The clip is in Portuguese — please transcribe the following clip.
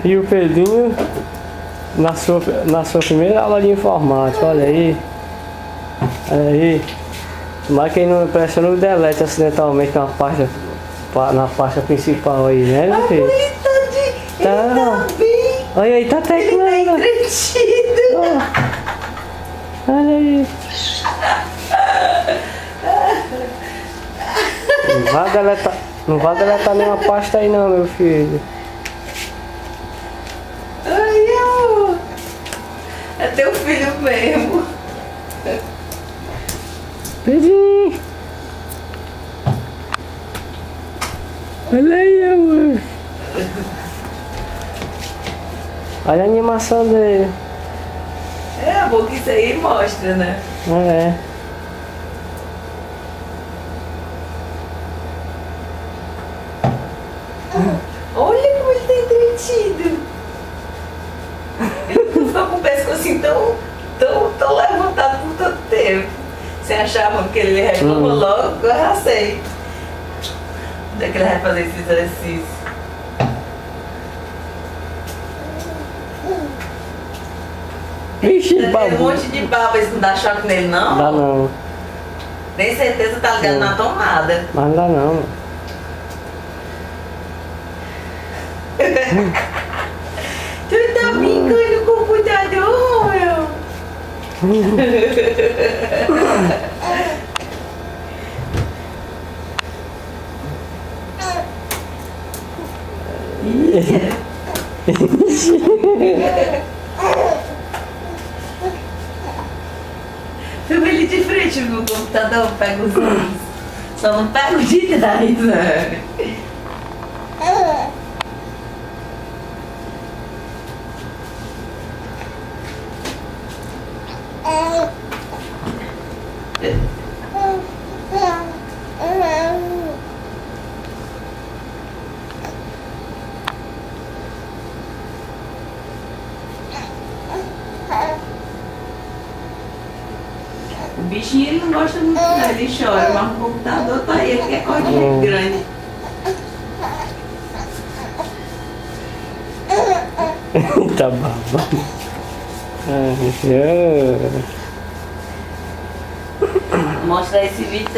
E o Pedrinho na sua primeira aula de informática, olha aí. Olha aí. Mas quem não pressionou, delete acidentalmente na pasta principal aí, né, meu filho? Ele tá bem. Olha aí, tá teclando. Ele tá entretido. Olha aí. Não vai deletar nenhuma pasta aí não, meu filho. Ai, ó. É teu filho mesmo. Pedrinho. Olha aí, amor. Olha a animação dele. É bom que isso aí mostra, né? É. Olha como ele tá entretido. Ele nunca ficou com o pescocinho tão levantado por tanto tempo. Você achava que ele reclama logo? Eu já sei. Onde é que ele vai fazer esse exercício? Vixe, Tem um babu. monte de baba, isso não dá choque nele não? Dá não. Tem certeza que tá ligado na tomada. Mas não dá não. Tu tá brincando com o computador, meu? Filma ele de frente no computador, pega os olhos. Só não pega o de trás, né? O bichinho ele não gosta muito, não, ele chora, mas o computador tá aí, ele quer coisa grande. Tá babando. Mostrar esse vídeo.